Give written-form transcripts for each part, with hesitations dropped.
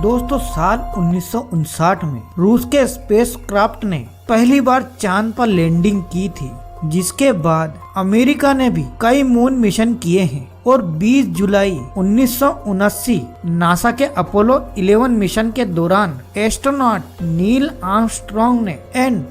दोस्तों साल 1959 में रूस के स्पेसक्राफ्ट ने पहली बार चांद पर लैंडिंग की थी, जिसके बाद अमेरिका ने भी कई मून मिशन किए हैं और 20 जुलाई 1979 नासा के अपोलो 11 मिशन के दौरान एस्ट्रोनॉट नील आर्मस्ट्रॉन्ग ने एंड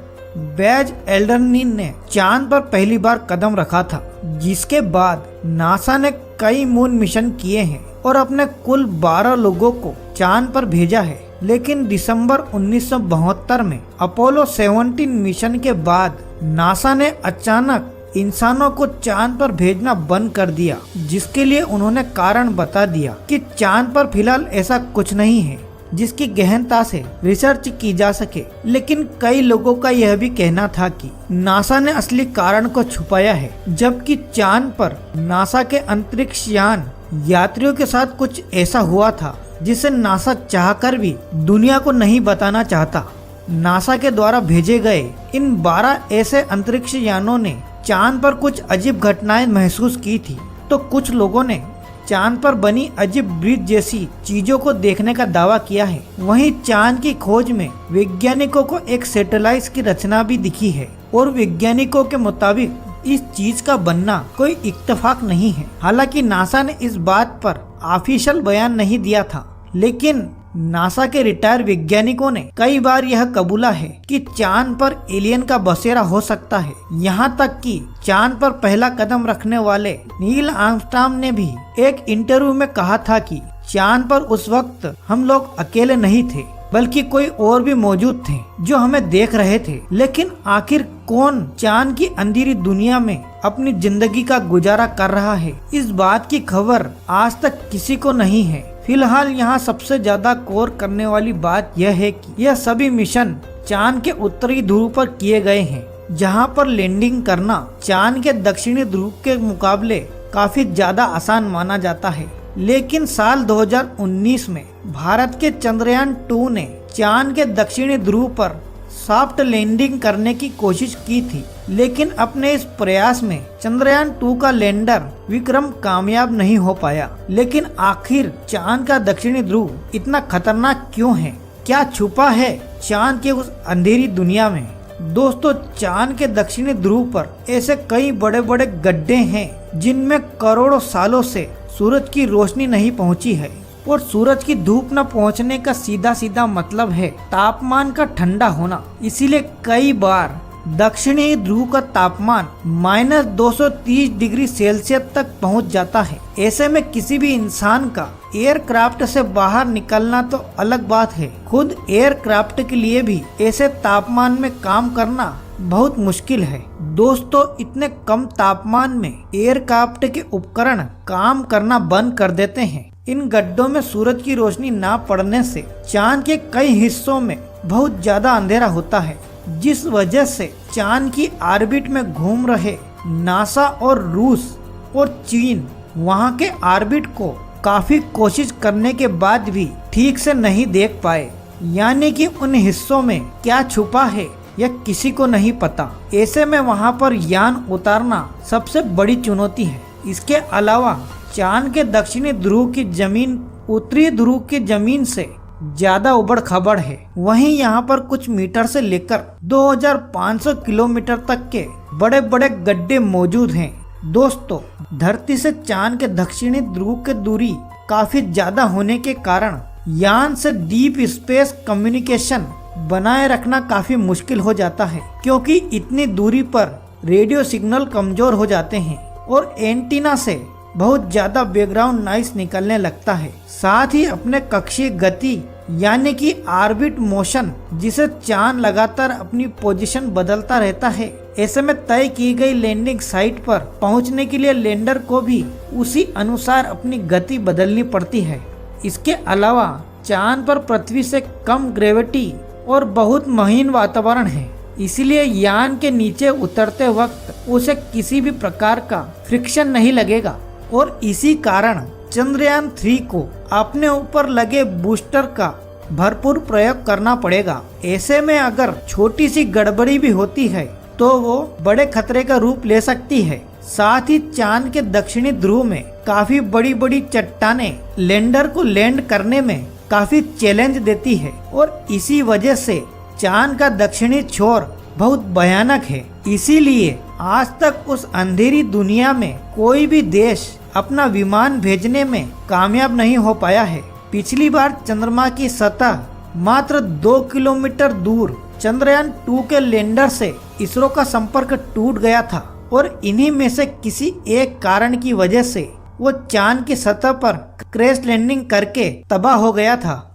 बैज एल्ड्रिन ने चांद पर पहली बार कदम रखा था। जिसके बाद नासा ने कई मून मिशन किए हैं और अपने कुल 12 लोगों को चांद पर भेजा है। लेकिन दिसंबर 1972 में अपोलो 17 मिशन के बाद नासा ने अचानक इंसानों को चांद पर भेजना बंद कर दिया, जिसके लिए उन्होंने कारण बता दिया कि चांद पर फिलहाल ऐसा कुछ नहीं है जिसकी गहनता से रिसर्च की जा सके। लेकिन कई लोगों का यह भी कहना था कि नासा ने असली कारण को छुपाया है, जबकि चांद पर नासा के अंतरिक्ष यान यात्रियों के साथ कुछ ऐसा हुआ था जिसे नासा चाहकर भी दुनिया को नहीं बताना चाहता। नासा के द्वारा भेजे गए इन 12 ऐसे अंतरिक्ष यानों ने चांद पर कुछ अजीब घटनाएं महसूस की थी, तो कुछ लोगों ने चांद पर बनी अजीब ब्रिज जैसी चीजों को देखने का दावा किया है। वहीं चांद की खोज में वैज्ञानिकों को एक सैटेलाइट की रचना भी दिखी है और वैज्ञानिकों के मुताबिक इस चीज का बनना कोई इत्तेफाक नहीं है। हालांकि नासा ने इस बात पर ऑफिशियल बयान नहीं दिया था, लेकिन नासा के रिटायर वैज्ञानिकों ने कई बार यह कबूला है कि चांद पर एलियन का बसेरा हो सकता है। यहाँ तक कि चांद पर पहला कदम रखने वाले नील आर्मस्ट्रॉन्ग ने भी एक इंटरव्यू में कहा था कि चांद पर उस वक्त हम लोग अकेले नहीं थे, बल्कि कोई और भी मौजूद थे जो हमें देख रहे थे। लेकिन आखिर कौन चांद की अंधेरी दुनिया में अपनी जिंदगी का गुजारा कर रहा है, इस बात की खबर आज तक किसी को नहीं है। फिलहाल यहाँ सबसे ज्यादा गौर करने वाली बात यह है कि यह सभी मिशन चांद के उत्तरी ध्रुव पर किए गए हैं, जहाँ पर लैंडिंग करना चांद के दक्षिणी ध्रुव के मुकाबले काफी ज्यादा आसान माना जाता है। लेकिन साल 2019 में भारत के चंद्रयान 2 ने चांद के दक्षिणी ध्रुव पर सॉफ्ट लैंडिंग करने की कोशिश की थी, लेकिन अपने इस प्रयास में चंद्रयान 2 का लैंडर विक्रम कामयाब नहीं हो पाया। लेकिन आखिर चांद का दक्षिणी ध्रुव इतना खतरनाक क्यों है? क्या छुपा है चांद के उस अंधेरी दुनिया में? दोस्तों, चांद के दक्षिणी ध्रुव पर ऐसे कई बड़े बड़े गड्ढे हैं जिनमें करोड़ों सालों से सूरज की रोशनी नहीं पहुंची है, और सूरज की धूप न पहुंचने का सीधा सीधा मतलब है तापमान का ठंडा होना। इसीलिए कई बार दक्षिणी ध्रुव का तापमान -230 डिग्री सेल्सियस तक पहुंच जाता है। ऐसे में किसी भी इंसान का एयरक्राफ्ट से बाहर निकलना तो अलग बात है, खुद एयरक्राफ्ट के लिए भी ऐसे तापमान में काम करना बहुत मुश्किल है। दोस्तों, इतने कम तापमान में एयरक्राफ्ट के उपकरण काम करना बंद कर देते हैं। इन गड्ढों में सूरज की रोशनी ना पड़ने से चांद के कई हिस्सों में बहुत ज्यादा अंधेरा होता है, जिस वजह से चांद की ऑर्बिट में घूम रहे नासा और रूस और चीन वहां के ऑर्बिट को काफी कोशिश करने के बाद भी ठीक से नहीं देख पाए। यानी कि उन हिस्सों में क्या छुपा है यह किसी को नहीं पता। ऐसे में वहां पर यान उतारना सबसे बड़ी चुनौती है। इसके अलावा चांद के दक्षिणी ध्रुव की जमीन उत्तरी ध्रुव की जमीन से ज्यादा उबड़ खाबड़ है। वहीं यहाँ पर कुछ मीटर से लेकर 2500 किलोमीटर तक के बड़े बड़े गड्ढे मौजूद हैं। दोस्तों, धरती से चांद के दक्षिणी ध्रुव की दूरी काफी ज्यादा होने के कारण यान से डीप स्पेस कम्युनिकेशन बनाए रखना काफी मुश्किल हो जाता है, क्योंकि इतनी दूरी पर रेडियो सिग्नल कमजोर हो जाते हैं और एंटीना से बहुत ज्यादा बैकग्राउंड नॉइस निकलने लगता है। साथ ही अपने कक्षीय गति यानी कि ऑर्बिट मोशन, जिसे चांद लगातार अपनी पोजीशन बदलता रहता है। ऐसे में तय की गई लैंडिंग साइट पर पहुंचने के लिए लैंडर को भी उसी अनुसार अपनी गति बदलनी पड़ती है। इसके अलावा चांद पर पृथ्वी से कम ग्रेविटी और बहुत महीन वातावरण है, इसलिए यान के नीचे उतरते वक्त उसे किसी भी प्रकार का फ्रिक्शन नहीं लगेगा, और इसी कारण चंद्रयान 3 को अपने ऊपर लगे बूस्टर का भरपूर प्रयोग करना पड़ेगा। ऐसे में अगर छोटी सी गड़बड़ी भी होती है तो वो बड़े खतरे का रूप ले सकती है। साथ ही चांद के दक्षिणी ध्रुव में काफी बड़ी बड़ी चट्टानें लैंडर को लैंड करने में काफी चैलेंज देती है और इसी वजह से चांद का दक्षिणी छोर बहुत भयानक है। इसीलिए आज तक उस अंधेरी दुनिया में कोई भी देश अपना विमान भेजने में कामयाब नहीं हो पाया है। पिछली बार चंद्रमा की सतह मात्र 2 किलोमीटर दूर चंद्रयान 2 के लैंडर से इसरो का संपर्क टूट गया था और इन्हीं में से किसी एक कारण की वजह से वो चांद की सतह पर क्रैश लैंडिंग करके तबाह हो गया था।